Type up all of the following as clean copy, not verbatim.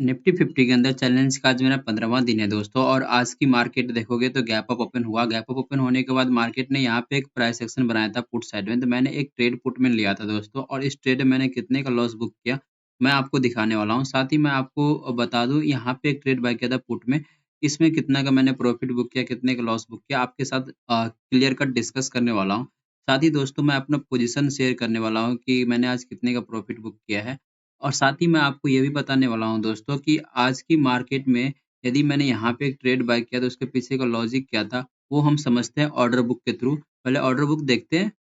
Nifty 50 के अंदर challenge का आज मेरा 15वां दिन है दोस्तों और आज की मार्केट देखोगे तो गैप अप ओपन हुआ। गैप अप ओपन होने के बाद मार्केट ने यहाँ पे एक प्राइस एक्शन बनाया था पुट साइड में, तो मैंने एक ट्रेड पुट में लिया था दोस्तों और इस ट्रेड में मैंने कितने का लॉस बुक किया, मैं आपको दिखाने वाला हूँ। साथ ही मैं आपको बता दूँ यहाँ पे एक ट्रेड बाय किया था पुट में, इसमें कितना का मैंने प्रॉफिट बुक किया, कितने का लॉस बुक किया, आपके साथ क्लियर कट डिस्कस करने वाला हूँ। साथ ही दोस्तों मैं अपना पोजीशन शेयर करने वाला हूँ कि मैंने आज कितने का प्रॉफिट बुक किया है। और साथ ही मैं आपको ये भी बताने वाला हूँ दोस्तों कि आज की मार्केट में यदि मैंने यहाँ पे एक ट्रेड बाय किया तो उसके पीछे का लॉजिक क्या था, वो हम समझते हैं ऑर्डर बुक के थ्रू। पहले ऑर्डर बुक देखते हैं।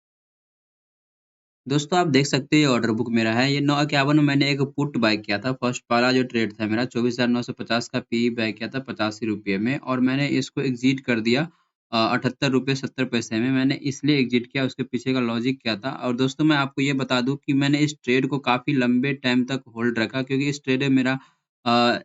दोस्तों आप देख सकते हैं ये ऑर्डर बुक मेरा है। ये 951 में मैंने एक पुट बाय किया था। फर्स्ट वाला जो ट्रेड था मेरा 24,950 का पी बाय किया था 85 रुपये में और मैंने इसको एग्ज़िट कर दिया 78 रुपये 70 पैसे में। मैंने इसलिए एग्ज़िट किया, उसके पीछे का लॉजिक क्या था। और दोस्तों मैं आपको ये बता दूँ कि मैंने इस ट्रेड को काफ़ी लंबे टाइम तक होल्ड रखा क्योंकि इस ट्रेड में मेरा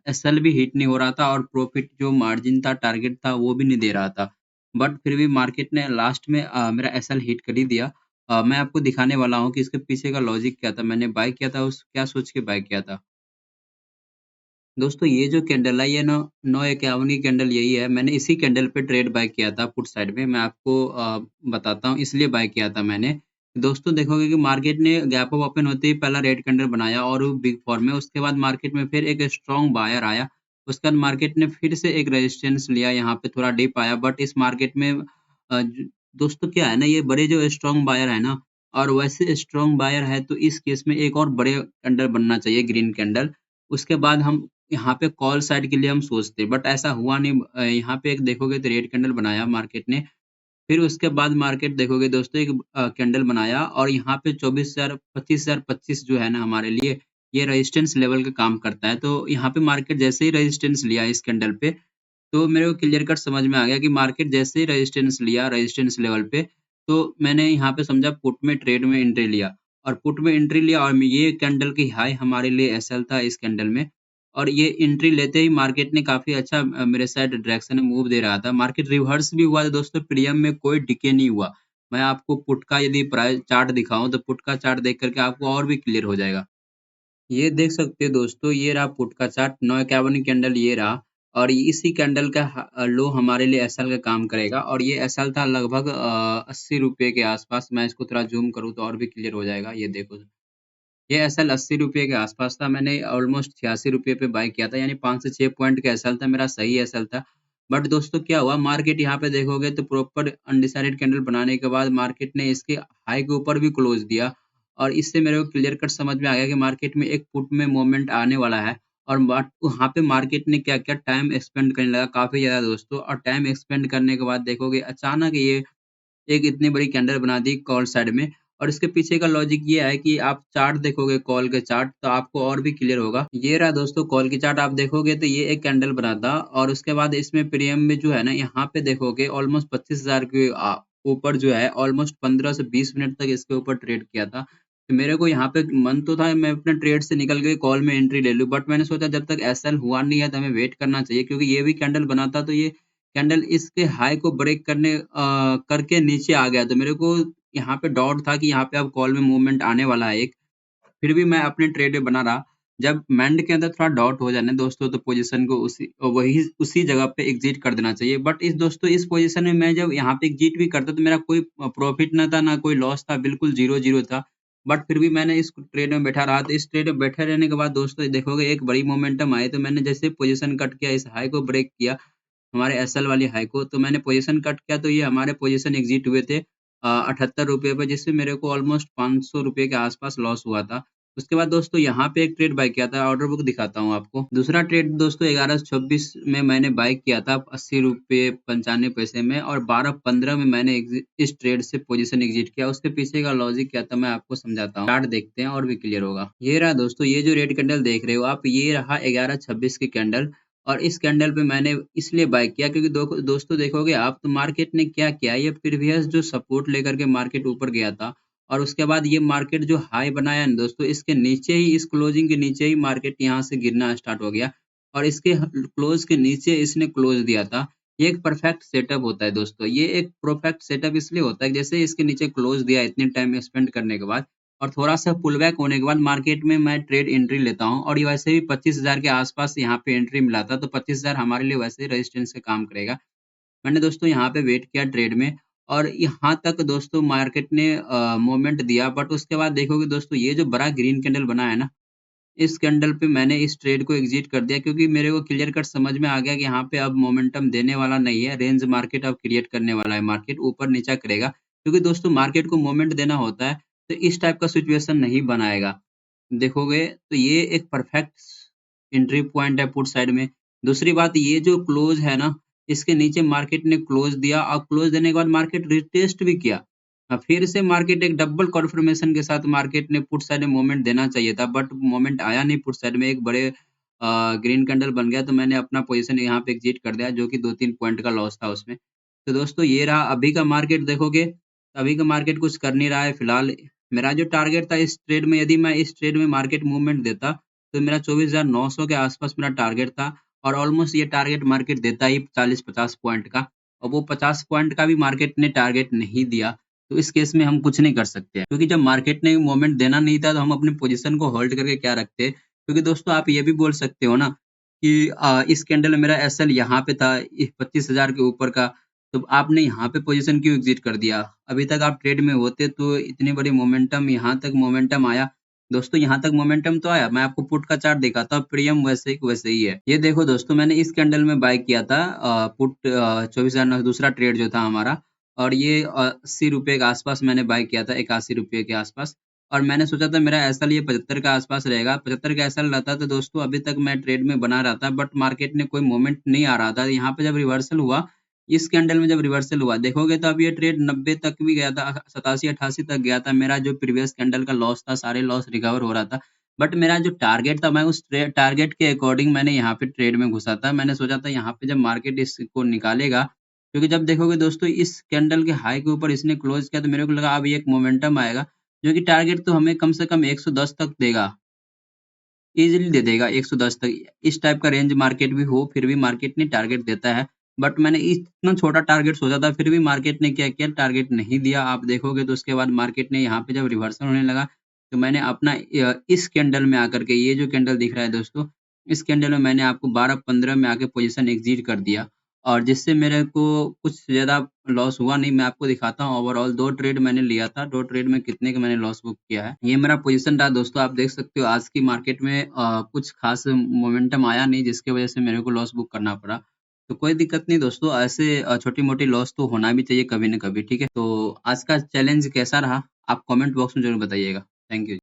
एसएल भी हिट नहीं हो रहा था और प्रॉफिट जो मार्जिन था, टारगेट था, वो भी नहीं दे रहा था। बट फिर भी मार्केट ने लास्ट में मेरा एसएल हिट कर ही दिया। मैं आपको दिखाने वाला हूँ कि इसके पीछे का लॉजिक क्या था, मैंने बाय किया था उस क्या सोच के बाय किया था। दोस्तों ये जो कैंडल है ये 951 की कैंडल यही है। मैंने इसी कैंडल पे ट्रेड बाय किया था पुट साइड में। मैं आपको बताता हूँ इसलिए बाय किया था मैंने। दोस्तों देखोगे कि मार्केट ने गैप अप ओपन होते ही पहला रेड कैंडल बनाया और वो बिग 4 में उसके बाद मार्केट में फिर एक स्ट्रॉन्ग बायर आया। उसके बाद मार्केट ने फिर से एक रेजिस्टेंस लिया, यहाँ पे थोड़ा डिप आया बट इस मार्केट में दोस्तों क्या है ना ये बड़े जो स्ट्रॉन्ग बायर है ना और वैसे स्ट्रॉन्ग बायर है तो इस केस में एक और बड़े कैंडल बनना चाहिए ग्रीन कैंडल। उसके बाद हम यहाँ पे कॉल साइड के लिए हम सोचते, बट ऐसा हुआ नहीं। यहाँ पे एक देखोगे तो रेड कैंडल बनाया मार्केट ने, फिर उसके बाद मार्केट देखोगे दोस्तों एक कैंडल बनाया और यहाँ पे 24,000 25,025 जो है ना हमारे लिए, ये रेजिस्टेंस लेवल का काम करता है। तो यहाँ पे मार्केट जैसे ही रेजिस्टेंस लिया इस कैंडल पे, तो मेरे को क्लियर कट समझ में आ गया कि मार्केट जैसे ही रेजिस्टेंस लिया रेजिस्टेंस लेवल पे, तो मैंने यहाँ पे समझा पुट में ट्रेड में एंट्री लिया और पुट में एंट्री लिया और ये कैंडल की हाई हमारे लिए एसएल था इस कैंडल में और ये एंट्री लेते ही मार्केट ने काफ़ी अच्छा मेरे साइड डायरेक्शन में मूव दे रहा था। मार्केट रिवर्स भी हुआ था दोस्तों, प्रीमियम में कोई डिके नहीं हुआ। मैं आपको पुट का यदि प्राइस चार्ट दिखाऊँ तो पुट का चार्ट देख कर के आपको और भी क्लियर हो जाएगा। ये देख सकते हो दोस्तों, ये रहा पुट का चार्ट 951 कैंडल ये रहा और इसी कैंडल का लो हमारे लिए एसएल का काम करेगा और ये एसएल था लगभग 80 रुपये के आसपास। मैं इसको थोड़ा ज़ूम करूँ तो और भी क्लियर हो जाएगा। ये देखो, ये एसएल 80 रुपये के आसपास था। मैंने ऑलमोस्ट 86 रुपये पे बाय किया था, यानी 5 से 6 पॉइंट का एसएल था, मेरा सही एसएल था। बट दोस्तों क्या हुआ, मार्केट यहाँ पे देखोगे तो प्रॉपर अनडिसाइडेड कैंडल बनाने के बाद मार्केट ने इसके हाई के ऊपर भी क्लोज़ दिया और इससे मेरे को क्लियर कट समझ में आ गया कि मार्केट में एक पुट में मूवमेंट आने वाला है और बट वहाँ पे मार्केट ने क्या-क्या टाइम एक्सपेंड करने लगा काफ़ी ज़्यादा दोस्तों और टाइम एक्सपेंड करने के बाद देखोगे अचानक ये एक इतनी बड़ी कैंडल बना दी कॉल साइड में और इसके पीछे का लॉजिक ये है कि आप चार्ट देखोगे कॉल के चार्ट तो आपको और भी क्लियर होगा। ये रहा दोस्तों कॉल की चार्ट, आप देखोगे तो ये एक कैंडल बना था और उसके बाद इसमें प्रीमियम में जो है ना यहाँ पे देखोगे ऑलमोस्ट 25,000 के ऊपर जो है ऑलमोस्ट 15 से 20 मिनट तक इसके ऊपर ट्रेड किया था। तो मेरे को यहाँ पे मन तो था मैं अपने ट्रेड से निकल के कॉल में एंट्री ले लूँ, बट मैंने सोचा जब तक एसएल हुआ नहीं है तो हमें वेट करना चाहिए क्योंकि ये भी कैंडल बना था तो ये कैंडल इसके हाई को ब्रेक करके नीचे आ गया, तो मेरे को यहाँ पे डाउट था कि यहाँ पे अब कॉल में मूवमेंट आने वाला है एक। फिर भी मैं अपने ट्रेड में बना रहा। जब मेंड के अंदर थोड़ा डाउट हो जाए ना दोस्तों तो पोज़ीशन को उसी जगह पे एग्ज़िट कर देना चाहिए। बट इस दोस्तों इस पोज़ीशन में मैं जब यहाँ पे एग्ज़िट भी करता तो मेरा कोई प्रॉफ़िट ना था, ना कोई लॉस था, बिल्कुल 0-0 था। बट फिर भी मैंने इस ट्रेड में बैठा रहा, तो इस ट्रेड में बैठे रहने के बाद दोस्तों देखोगे एक बड़ी मोमेंटम आई, तो मैंने जैसे पोज़ीशन कट किया, इस हाई को ब्रेक किया हमारे एसएल वाली हाई को, तो मैंने पोज़ीशन कट किया तो ये हमारे पोज़ीशन एग्ज़िट हुए थे 78 रुपए पे, जिससे मेरे को ऑलमोस्ट 500 रुपए के आस-पास लॉस हुआ था। उसके बाद दोस्तों यहाँ पे एक ट्रेड बाय किया था, ऑर्डर बुक दिखाता हूँ आपको। दूसरा ट्रेड दोस्तों 1126 में मैंने बाय किया था 80 रुपए 95 पैसे में और 12-15 में मैंने इस ट्रेड से पोज़ीशन एग्ज़िट किया। उसके पीछे का लॉजिक क्या था मैं आपको समझाता हूँ। चार्ट देखते हैं और भी क्लियर होगा। ये रहा दोस्तों, ये जो रेड कैंडल देख रहे हो आप, ये रहा 1126 की कैंडल और इस कैंडल पे मैंने इसलिए बाय किया क्योंकि दोस्तों देखोगे आप तो मार्केट ने क्या किया, ये प्रीवियस जो सपोर्ट लेकर के मार्केट ऊपर गया था और उसके बाद ये मार्केट जो हाई बनाया ना दोस्तों, इसके नीचे ही इस क्लोजिंग के नीचे ही मार्केट यहाँ से गिरना स्टार्ट हो गया और इसके क्लोज के नीचे इसने क्लोज दिया था। ये एक परफेक्ट सेटअप होता है दोस्तों, ये एक परफेक्ट सेटअप इसलिए होता है कि जैसे इसके नीचे क्लोज दिया इतने टाइम स्पेंड करने के बाद और थोड़ा-सा पुल बैक होने के बाद मार्केट में मैं ट्रेड एंट्री लेता हूँ और ये वैसे भी 25,000 के आस-पास यहाँ पे एंट्री मिला था, तो 25,000 हमारे लिए वैसे ही रेजिस्टेंस का काम करेगा। मैंने दोस्तों यहाँ पे वेट किया ट्रेड में और यहाँ तक दोस्तों मार्केट ने मूवमेंट दिया, बट उसके बाद देखोगे दोस्तों ये जो बड़ा ग्रीन कैंडल बना है ना, इस कैंडल पे मैंने इस ट्रेड को एग्ज़िट कर दिया क्योंकि मेरे को क्लियर कट समझ में आ गया कि यहाँ पे अब मोमेंटम देने वाला नहीं है, रेंज मार्केट अब क्रिएट करने वाला है, मार्केट ऊपर-नीचा करेगा। क्योंकि दोस्तों मार्केट को मोमेंट देना होता है, तो इस टाइप का सिचुएशन नहीं बनाएगा। देखोगे तो ये एक परफेक्ट एंट्री पॉइंट है पुट साइड में। दूसरी बात ये जो क्लोज़ है ना, इसके नीचे मार्केट ने क्लोज़ दिया और क्लोज़ देने के बाद मार्केट रिटेस्ट भी किया। फिर से मार्केट एक डबल कन्फर्मेशन के साथ मार्केट ने पुट साइड में मूवमेंट देना चाहिए था, बट मूवमेंट आया नहीं पुट साइड में, एक बड़े ग्रीन कैंडल बन गया, तो मैंने अपना पोज़ीशन यहाँ पे एग्ज़िट कर दिया, जो कि 2-3 पॉइंट का लॉस था उसमें। तो दोस्तों ये रहा अभी का मार्केट देखोगे, अभी का मार्केट कुछ कर नहीं रहा है फिलहाल। मेरा जो टारगेट था इस ट्रेड में, यदि मैं इस ट्रेड में मार्केट मूवमेंट देता, तो मेरा 24,900 के आसपास मेरा टारगेट था और ऑलमोस्ट ये टारगेट मार्केट देता ही 40-50 पॉइंट का, और वो 50 पॉइंट का भी मार्केट ने टारगेट नहीं दिया। तो इस केस में हम कुछ नहीं कर सकते हैं, क्योंकि जब मार्केट ने मोमेंट देना नहीं था, तो हम अपनी पोज़ीशन को होल्ड करके क्या रखते? क्योंकि दोस्तों आप ये भी बोल सकते हो ना कि इस कैंडल में मेरा एसएल यहाँ पे था 25,000 के ऊपर का, तो आपने यहाँ पे पोज़ीशन क्यों एग्ज़िट कर दिया? अभी तक आप ट्रेड में होते तो इतनी बड़ी मोमेंटम, यहाँ तक मोमेंटम आया। दोस्तों यहाँ तक मोमेंटम तो आया, मैं आपको पुट का चार्ट दिखाता हूँ, प्रीमियम वैसे के वैसे ही है। ये देखो दोस्तों, मैंने इस कैंडल में बाय किया था पुट 24,000 दूसरा ट्रेड जो था हमारा, और ये ₹80 के आस-पास मैंने बाय किया था, ₹81 के आस-पास, और मैंने सोचा था मेरा एसएल ये 75 के आस-पास रहेगा। 75 का एसएल रहता तो दोस्तों अभी तक मैं ट्रेड में बना रहा था, बट मार्केट ने कोई मूवमेंट नहीं आ रहा था। यहाँ पे जब रिवर्सल हुआ, इस कैंडल में जब रिवर्सल हुआ, देखोगे तो अब ये ट्रेड 90 तक भी गया था, 87-88 तक गया था। मेरा जो प्रीवियस कैंडल का लॉस था, सारे लॉस रिकवर हो रहा था। बट मेरा जो टारगेट था, मैं उस टारगेट के अकॉर्डिंग मैंने यहाँ पे ट्रेड में घुसा था। मैंने सोचा था यहाँ पे जब मार्केट इसको निकालेगा, क्योंकि जब देखोगे दोस्तों इस कैंडल के हाई के ऊपर इसने क्लोज़ किया, तो मेरे को लगा अब ये एक मोमेंटम आएगा, जो कि टारगेट तो हमें कम से कम 110 तक देगा। ईज़िली दे देगा 110 तक। इस टाइप का रेंज मार्केट भी हो, फिर भी मार्केट ने टारगेट देता है। बट मैंने इतना छोटा टारगेट सोचा था, फिर भी मार्केट ने क्या किया, टारगेट नहीं दिया। आप देखोगे तो उसके बाद मार्केट ने यहाँ पे जब रिवर्सल होने लगा, तो मैंने अपना इस कैंडल में आकर के, ये जो कैंडल दिख रहा है दोस्तों, इस कैंडल में मैंने आपको 12-15 में आके पोज़ीशन एग्ज़िट कर दिया, और जिससे मेरे को कुछ ज़्यादा लॉस हुआ नहीं। मैं आपको दिखाता हूँ, ओवरऑल 2 ट्रेड मैंने लिया था, 2 ट्रेड में कितने का मैंने लॉस बुक किया है। ये मेरा पोज़ीशन रहा दोस्तों, आप देख सकते हो आज की मार्केट में कुछ ख़ास मोमेंटम आया नहीं, जिसकी वज़ह से मेरे को लॉस बुक करना पड़ा। तो कोई दिक्कत नहीं दोस्तों, ऐसे छोटी-मोटी लॉस तो होना भी चाहिए कभी न कभी, ठीक है? तो आज का चैलेंज कैसा रहा? आप कमेंट बॉक्स में ज़रूर बताइएगा। Thank you.